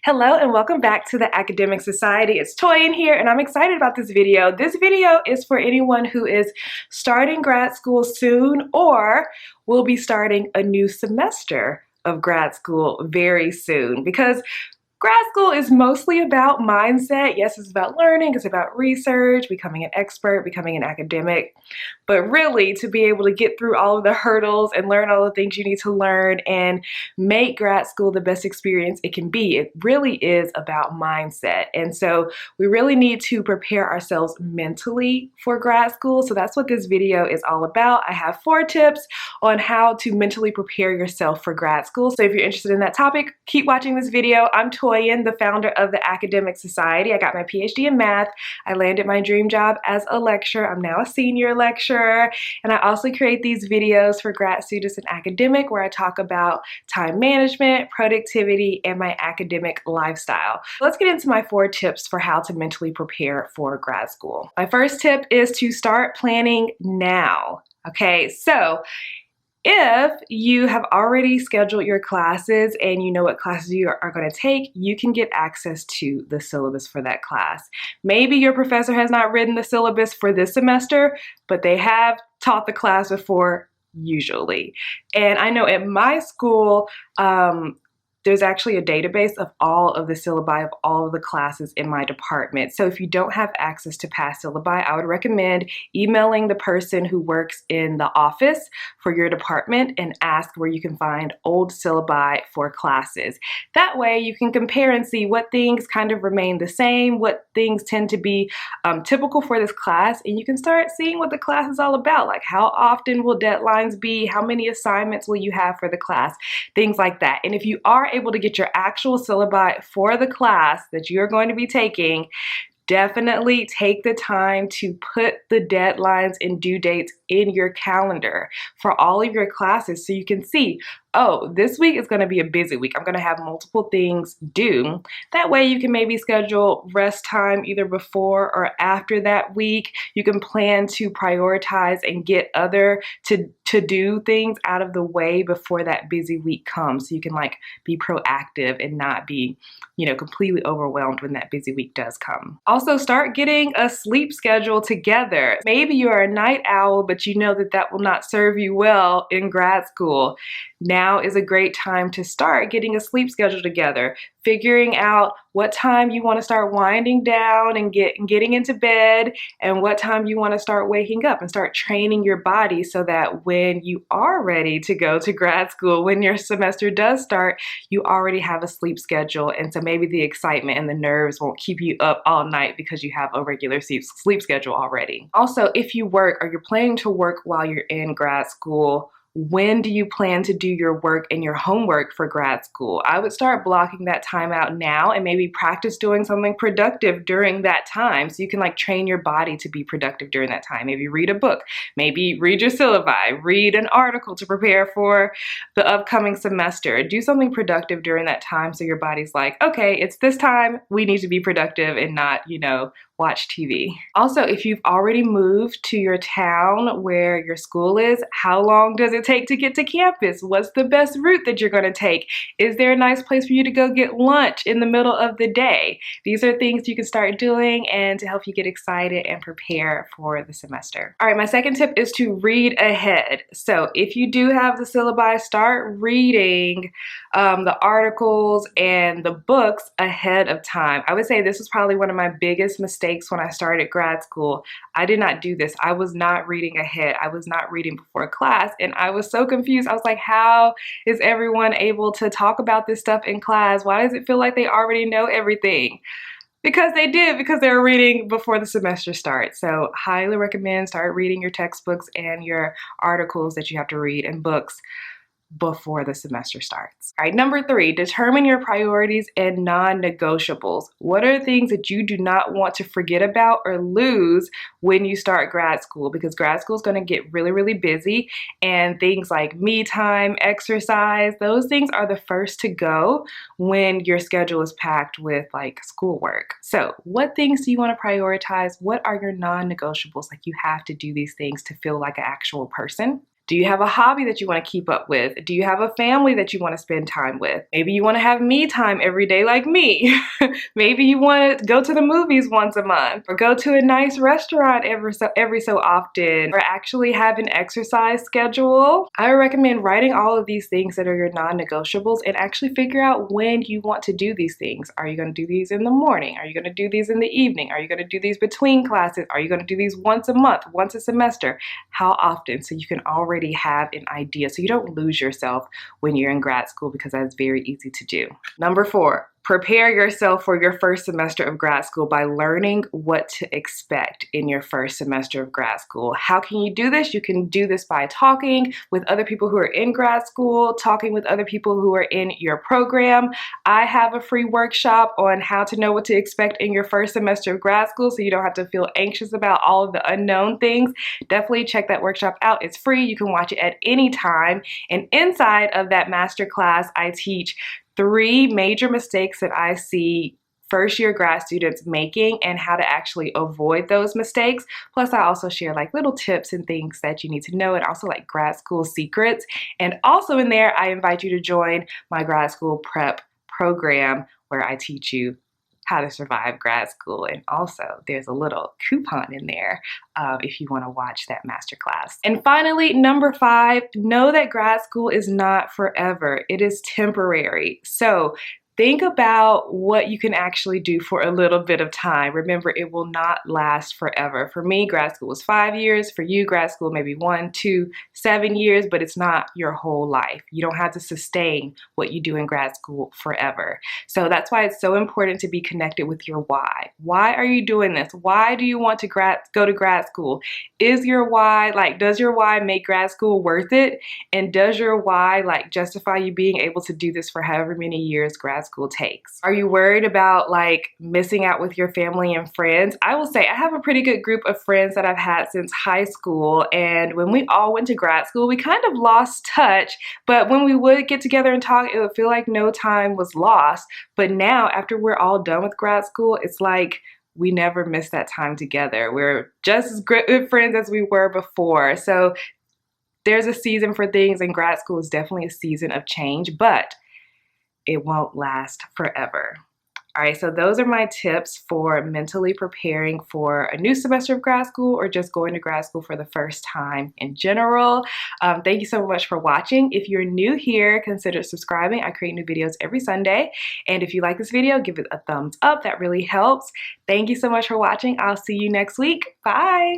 Hello and welcome back to the Academic Society. It's Toy in here and I'm excited about this video. This video is for anyone who is starting grad school soon or will be starting a new semester of grad school very soon, because grad school is mostly about mindset. Yes, it's about learning, it's about research, becoming an expert, becoming an academic. But really, to be able to get through all of the hurdles and learn all the things you need to learn and make grad school the best experience it can be, it really is about mindset. And so we really need to prepare ourselves mentally for grad school. So that's what this video is all about. I have 4 tips on how to mentally prepare yourself for grad school. So if you're interested in that topic, keep watching this video. I'm Toyin, the founder of the Academic Society. I got my PhD in math. I landed my dream job as a lecturer. I'm now a senior lecturer. And I also create these videos for grad students and academic where I talk about time management, productivity, and my academic lifestyle. Let's get into my 4 tips for how to mentally prepare for grad school. My first tip is to start planning now. Okay, so if you have already scheduled your classes and you know what classes you are going to take, you can get access to the syllabus for that class. Maybe your professor has not written the syllabus for this semester, but they have taught the class before usually. And I know at my school, there's actually a database of all of the syllabi of all of the classes in my department. So if you don't have access to past syllabi, I would recommend emailing the person who works in the office for your department and ask where you can find old syllabi for classes. That way you can compare and see what things kind of remain the same, what things tend to be typical for this class, and you can start seeing what the class is all about. Like, how often will deadlines be? How many assignments will you have for the class? Things like that. And if you are able to get your actual syllabi for the class that you're going to be taking, definitely take the time to put the deadlines and due dates in your calendar for all of your classes so you can see, oh, this week is going to be a busy week. I'm going to have multiple things due. That way you can maybe schedule rest time either before or after that week. You can plan to prioritize and get other to-do things out of the way before that busy week comes. So you can like be proactive and not be, completely overwhelmed when that busy week does come. Also, start getting a sleep schedule together. Maybe you are a night owl, but you know that that will not serve you well in grad school. Now is a great time to start getting a sleep schedule together, figuring out what time you want to start winding down and getting into bed, and what time you want to start waking up, and start training your body so that when you are ready to go to grad school, when your semester does start, you already have a sleep schedule. And so maybe the excitement and the nerves won't keep you up all night because you have a regular sleep schedule already. Also, if you work or you're planning to work while you're in grad school, when do you plan to do your work and your homework for grad school? I would start blocking that time out now and maybe practice doing something productive during that time so you can like train your body to be productive during that time. Maybe read a book, maybe read your syllabi, read an article to prepare for the upcoming semester. Do something productive during that time so your body's like, okay, it's this time, we need to be productive and not, watch TV. Also, if you've already moved to your town where your school is, how long does it take to get to campus? What's the best route that you're going to take? Is there a nice place for you to go get lunch in the middle of the day? These are things you can start doing and to help you get excited and prepare for the semester. All right, my second tip is to read ahead. So if you do have the syllabi, start reading the articles and the books ahead of time. I would say this was probably one of my biggest mistakes when I started grad school. I did not do this. I was not reading ahead. I was not reading before class, and I was so confused. I was like, how is everyone able to talk about this stuff in class? Why does it feel like they already know everything? Because they did, because they were reading before the semester starts. So highly recommend start reading your textbooks and your articles that you have to read and books before the semester starts. All right, number 3, determine your priorities and non-negotiables. What are things that you do not want to forget about or lose when you start grad school? Because grad school is going to get really, really busy, and things like me time, exercise, those things are the first to go when your schedule is packed with like schoolwork. So what things do you want to prioritize? What are your non-negotiables? Like, you have to do these things to feel like an actual person. Do you have a hobby that you want to keep up with? Do you have a family that you want to spend time with? Maybe you want to have me time every day like me. Maybe you want to go to the movies once a month, or go to a nice restaurant every so often, or actually have an exercise schedule. I recommend writing all of these things that are your non-negotiables and actually figure out when you want to do these things. Are you going to do these in the morning? Are you going to do these in the evening? Are you going to do these between classes? Are you going to do these once a month, once a semester? How often? So you can already have an idea so you don't lose yourself when you're in grad school, because that's very easy to do. Number 4, prepare yourself for your first semester of grad school by learning what to expect in your first semester of grad school. How can you do this? You can do this by talking with other people who are in grad school, talking with other people who are in your program. I have a free workshop on how to know what to expect in your first semester of grad school so you don't have to feel anxious about all of the unknown things. Definitely check that workshop out. It's free. You can watch it at any time. And inside of that masterclass, I teach 3 major mistakes that I see first-year grad students making and how to actually avoid those mistakes. Plus, I also share like little tips and things that you need to know, and also like grad school secrets. And also in there, I invite you to join my grad school prep program where I teach you how to survive grad school. And also there's a little coupon in there if you want to watch that masterclass. And finally, number 5, know that grad school is not forever. It is temporary. So think about what you can actually do for a little bit of time. Remember, it will not last forever. For me, grad school was 5 years. For you, grad school maybe 1, 2, 7 years, but it's not your whole life. You don't have to sustain what you do in grad school forever. So that's why it's so important to be connected with your why. Why are you doing this? Why do you want to go to grad school? Is your why, like, does your why make grad school worth it? And does your why like justify you being able to do this for however many years grad school takes? Are you worried about like missing out with your family and friends? I will say I have a pretty good group of friends that I've had since high school, and when we all went to grad school, we kind of lost touch, but when we would get together and talk, it would feel like no time was lost. But now, after we're all done with grad school, it's like we never missed that time together. We're just as good friends as we were before. So there's a season for things, and grad school is definitely a season of change, but it won't last forever. All right, so those are my tips for mentally preparing for a new semester of grad school or just going to grad school for the first time in general. Thank you so much for watching. If you're new here, consider subscribing. I create new videos every Sunday. And if you like this video, give it a thumbs up. That really helps. Thank you so much for watching. I'll see you next week. Bye.